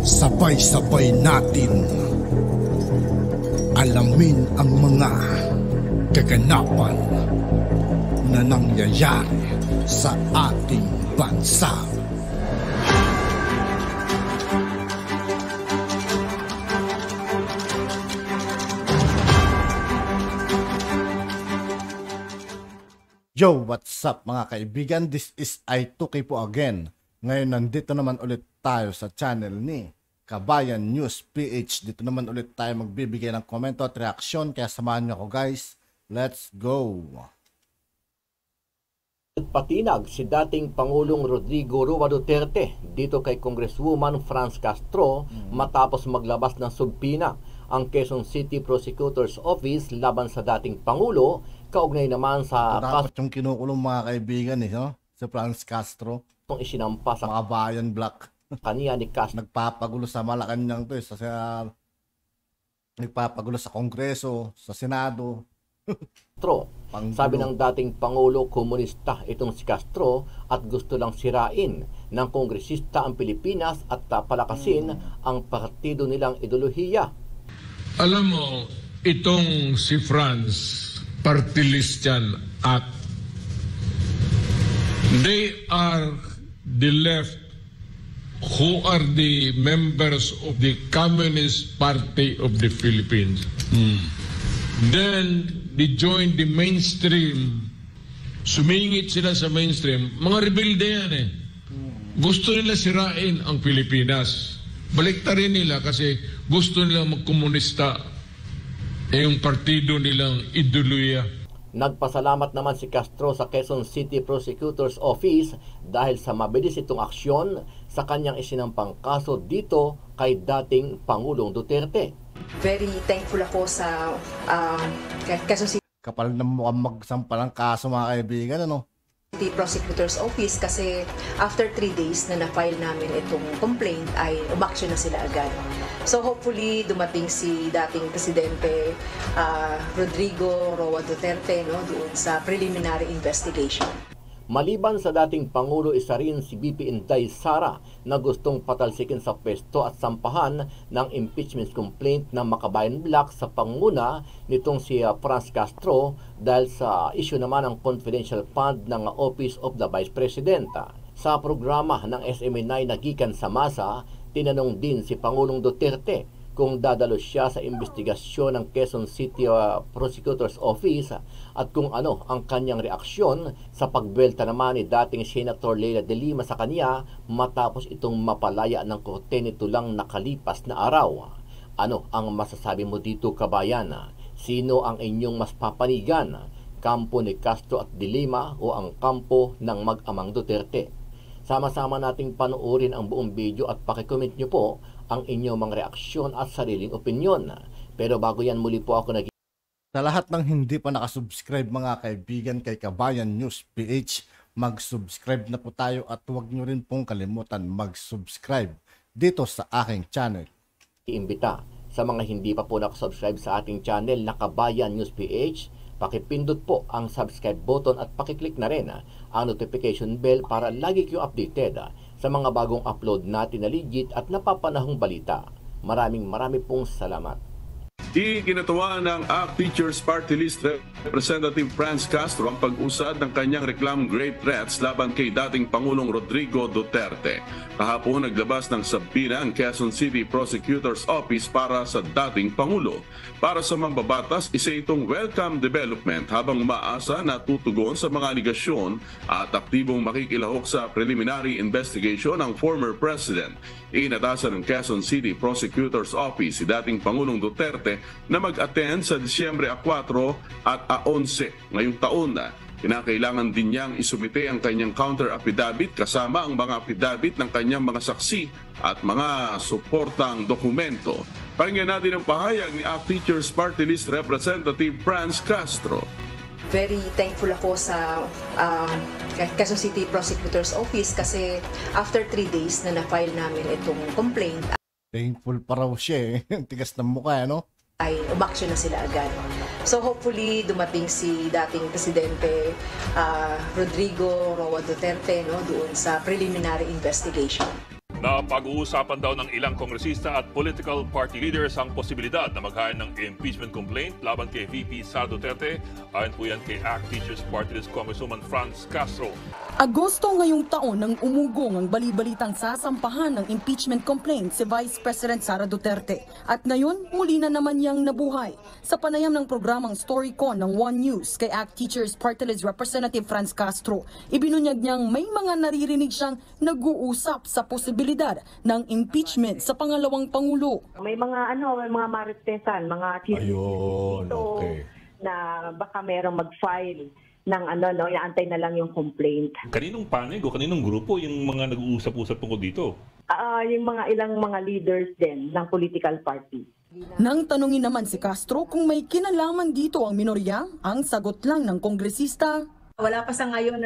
Sabay-sabay natin alamin ang mga kaganapan na nangyayari sa ating bansa. Yo, what's up mga kaibigan? This is I2K po again. Ngayon nandito naman ulit tayo sa channel ni Kabayan News PH. Dito naman ulit tayo magbibigay ng komento at reaksyon. Kaya samahan niyo ako guys. Let's go! Patinag si dating Pangulong Rodrigo Roa Duterte dito kay Congresswoman Franz Castro matapos maglabas ng subpina ang Quezon City Prosecutor's Office laban sa dating Pangulo, kaugnay naman sa dapat yung kinukulong mga kaibigan no? Si Franz Castro itong isinampa sa mga bayan black kaniya ni Castro. Nagpapagulo sa Malacanang to nagpapagulo sa Kongreso, sa Senado. Sabi ng dating Pangulo, komunista itong si Castro at gusto lang sirain ng kongresista ang Pilipinas at palakasin ang partido nilang ideolohiya. Alam mo, itong si Franz, party list yan at they are the left who are the members of the Communist Party of the Philippines. Then they joined the mainstream. Sumingit sila sa mainstream. Mga rebelde yan eh. Gusto nila sirain ang Pilipinas. Baliktarin nila kasi gusto nila magkomunista yung partido nilang ideolohiya. Nagpasalamat naman si Castro sa Quezon City Prosecutor's Office dahil sa mabilis itong aksyon sa kanyang isinampang kaso dito kay dating Pangulong Duterte. Very thankful ako sa Quezon City Kapal na mukhang magsampa ng kaso mga kaibigan, ano? City Prosecutor's Office kasi after 3 days na na-file namin itong complaint ay umaksyon na sila agad. So hopefully dumating si dating Presidente Rodrigo Roa Duterte doon sa preliminary investigation. Maliban sa dating Pangulo, isa rin si BP Inday Sara na gustong patalsikin sa pwesto at sampahan ng impeachment complaint ng Makabayan Black sa panguna nitong si Franz Castro dahil sa issue naman ng confidential fund ng Office of the Vice President. Sa programa ng SMNI na gikan sa masa, tinanong din si Pangulong Duterte kung dadalo siya sa investigasyon ng Quezon City Prosecutor's Office at kung ano ang kanyang reaksyon sa pagbelta naman ni dating Senator Leila de Lima sa kanya matapos itong mapalaya ng korte nito lang nakalipas na araw. Ano ang masasabi mo dito, kabayan? Sino ang inyong mas papanigan? Kampo ni Castro at de Lima o ang kampo ng mag-amang Duterte? Sama-sama nating panoorin ang buong video at pakicomment nyo po ang inyong mga reaksyon at sariling opinyon. Pero bago yan, muli po ako sa lahat ng hindi pa nakasubscribe mga kaibigan kay Kabayan News PH, mag-subscribe na po tayo at huwag nyo rin pong kalimutan mag-subscribe dito sa aking channel. Iimbita sa mga hindi pa po nakasubscribe sa ating channel na Kabayan News PH, pakipindot po ang subscribe button at pakiclick na rin ang notification bell para lagi kayo updated sa mga bagong upload natin na legit at napapanahong balita. Maraming pong salamat. Ikinatuwa ng ACT Teachers Party List Representative Franz Castro ang pag-usad ng kanyang reklamong grave threats laban kay dating Pangulong Rodrigo Duterte. Kahapon naglabas ng subpoena ang Quezon City Prosecutor's Office para sa dating Pangulo. Para sa mambabatas, isa itong welcome development habang umaasa na tutugon sa mga aligasyon at aktibong makikilahok sa preliminary investigation ng former President. Inatasan ng Quezon City Prosecutor's Office si dating Pangulong Duterte na mag-attend sa Disyembre 4 at 11 ngayong taon na. Kinakailangan din niyang isumite ang kanyang counter-affidavit kasama ang mga affidavit ng kanyang mga saksi at mga suportang dokumento. Pakinggan natin ang pahayag ni ACT Teachers Party List Representative Franz Castro. Very thankful ako sa Quezon City Prosecutor's Office kasi after 3 days na na-file namin itong complaint. Thankful pa raw siya Tigas ng mukha, no? Ay umaksyon na sila agad. So hopefully dumating si dating Presidente Rodrigo Roa Duterte doon sa preliminary investigation. na pag-uusapan daw ng ilang kongresista at political party leaders ang posibilidad na maghain ng impeachment complaint laban kay VP Sara Duterte. Ayon po yan kay ACT Teachers Party List Congresswoman Franz Castro. Agosto ngayong taon nang umugong ang balibalitang sasampahan ng impeachment complaint si Vice President Sara Duterte. At ngayon, muli na naman niyang nabuhay. Sa panayam ng programang StoryCon ng One News kay ACT Teachers Party List Representative Franz Castro, ibinunyag niyang may mga naririnig siyang nag-uusap sa posibilidad ng impeachment sa pangalawang Pangulo. May mga may mga maritesan, mga Ayun, dito okay. na baka merong mag-file ng inaantay na lang yung complaint. Kaninong panig o kaninong grupo yung mga nag-uusap-usap tungkol dito? Yung mga ilang mga leaders din ng political party. Nang tanungin naman si Castro kung may kinalaman dito ang minorya, ang sagot lang ng kongresista, wala pa sa ngayon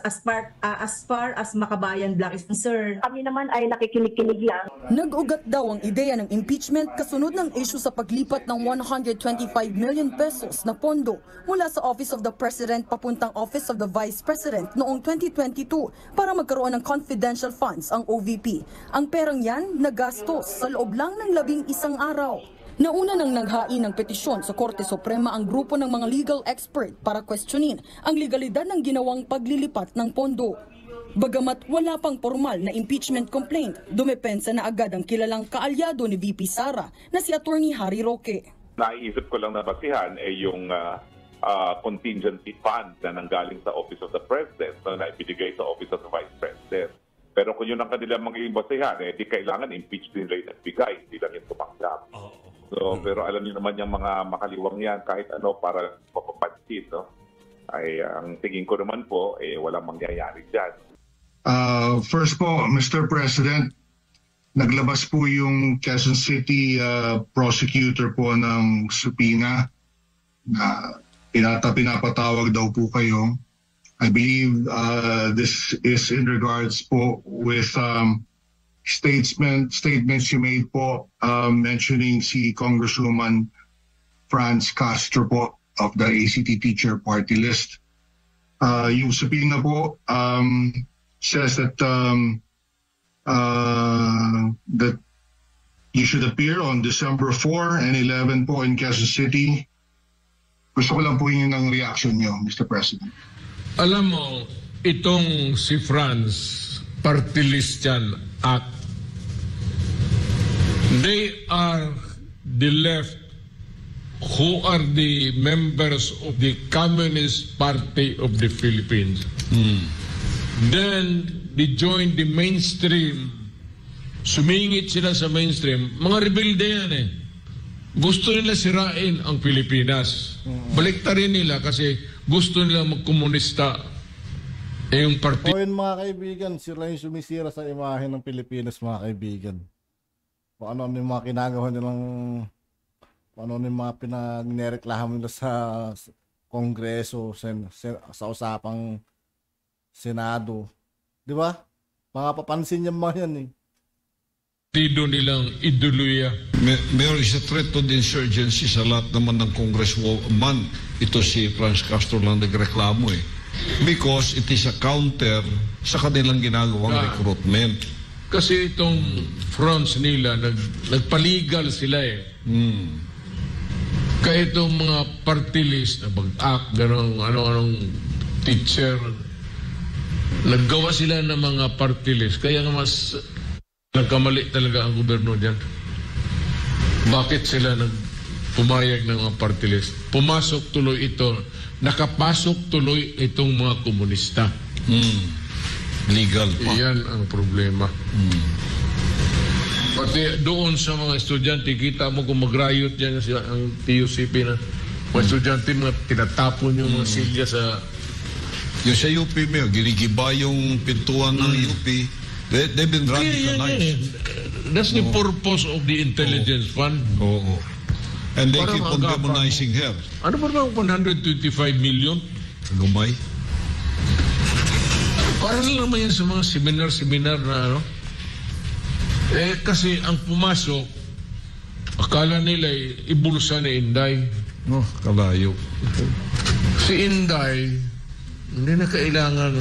as far as Makabayan Black is concerned. Kami naman ay nakikinig-kinig lang. nag-ugat daw ang ideya ng impeachment kasunod ng issue sa paglipat ng 125 million pesos na pondo mula sa Office of the President papuntang Office of the Vice President noong 2022 para magkaroon ng confidential funds ang OVP. Ang perang yan nagastos sa loob lang ng 11 araw. Nauna nang naghain ng petisyon sa Korte Suprema ang grupo ng mga legal expert para questionin ang legalidad ng ginawang paglilipat ng pondo. Bagamat wala pang formal na impeachment complaint, dumepensa na agad ang kilalang kaalyado ni VP Sara na si Attorney Harry Roque. Naiisip ko lang na basihan yung contingency fund na nanggaling sa Office of the President na ibinigay sa Office of the Vice President. Pero kung yun ang kanilang magiging basihan, di kailangan impeach din rin at bigay, hindi lang yung tumanggap. So, pero alam niyo naman yung mga makaliwang yan, kahit para mapapansin, ay ang tingin ko naman po, walang mangyayari dyan. First po, Mr. President, naglabas po yung Quezon City prosecutor po ng subpoena na pinapatawag daw po kayo. I believe this is in regards po with statements you made po mentioning si Congresswoman Franz Castro po of the ACT Teacher Party List. Yung subpoena po says that that you should appear on December 4 and 11 po in Quezon City. Gusto ko lang po yun ang reaction niyo, Mr. President. Alam mo, itong si Franz, party list yan, at they are the left who are the members of the Communist Party of the Philippines. Then, they joined the mainstream. Sumingit sila sa mainstream. Mga rebelde yan eh. Gusto nila sirain ang Pilipinas. Baliktarin nila kasi gusto nila magkomunista. Yung party. O yun mga kaibigan, sila yung sumisira sa imahe ng Pilipinas mga kaibigan. Kung ano yung mga kinagawa nilang, kung ano yung mga pinagnereklamo nila sa Kongreso, sa usapang Senado. Di ba? Mga papansin niya mga yan eh. Partido nilang ideolohiya. Mayor, is a threat to the insurgency sa lahat naman ng congresswoman. Ito si Franz Castro lang nagreklamo eh. Because it is a counter sa kanilang ginagawang recruitment. Kasi itong fronts nila, nagpaligal sila eh. Kaya itong mga party list, na bag-act, gano'ng anong teacher, naggawa sila ng mga party list. Kaya nga mas nagkamali talaga ang gobyerno dyan. Bakit sila pumayag ng mga party list? Pumasok tuloy ito. Nakapasok tuloy itong mga komunista. Legal pa. Iyan ang problema. Pati doon sa mga estudyante, kita mo kung mag-riot yan ang TUCP na mga estudyante, mga tinatapon yung mga silya sa... Yung sa UP mo, ginigiba yung pintuan ng UP. They've been radicalized. That's the purpose of the intelligence fund. Oo. And they keep on demonizing her. Ano ba naman 125 million? Lumay. Para lang naman yan sa mga seminar na ano. Kasi ang pumasok, akala nila ibulsa ni Inday. Kalayo. Si Inday, hindi na kailangan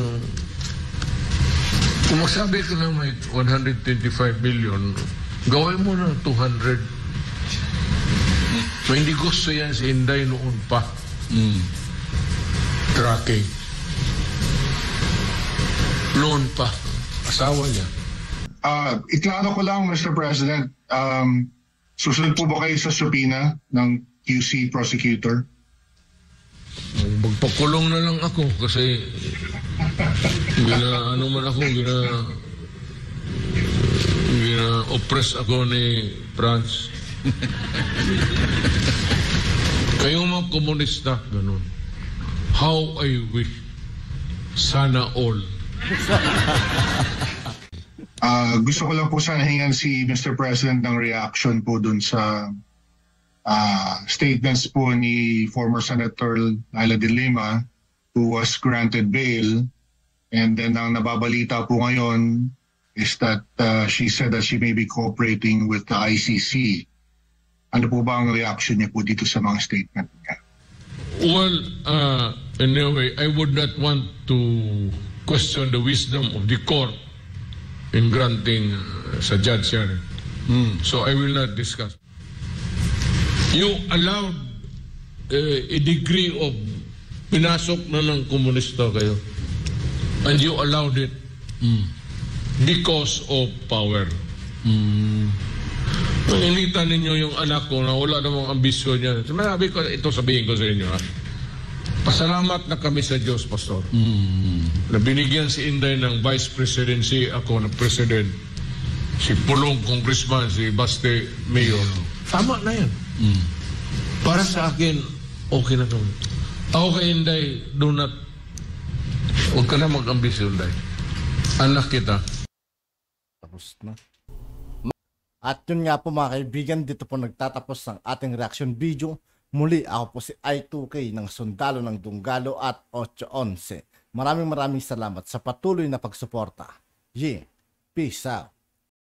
Kung magsabi ka na may 125 million, gawin mo na 200. So, hindi gusto yan si Inday noon pa. Tracking. Noon pa. Asawa niya. Iklaro ko lang, Mr. President, susunod po ba kayo sa subpoena ng QC prosecutor? Magpakulong na lang ako kasi oppress ako ni Franz. Kayong mga komunista, ganun. How I wish. Sana all. Gusto ko lang po sana hingan si Mr. President ng reaction po dun sa statements po ni former Senator Laila de Lima, who was granted bail, and then ang nababalita po ngayon is that she said that she may be cooperating with the ICC. Ano po ba ang reaction niya po dito sa mga statement niya? Well, anyway, I would not want to question the wisdom of the court in granting sa judge yan. So I will not discuss. You allowed a degree of pinasok na ng komunista kayo. And you allowed it because of power. Initan ninyo yung anak ko na wala namang ambisyon niya. Sabi ko, ito sabihin ko sa inyo. Pasalamat na kami sa Diyos, Pastor. Na binigyan si Inday ng Vice Presidency, ako na President. Si Pulong Congressman, si Baste Mayor. Tama na yan. Para sa akin, okay na kami. Ako kay Inday, huwag ka na mag-ambisyon, Inday. Anak kita. Tapos na. At yun nga po mga kaibigan, dito po nagtatapos ang ating reaction video. Muli ako po si I2K ng Sundalo ng Dunggalo at 811. Maraming salamat sa patuloy na pagsuporta. Peace out.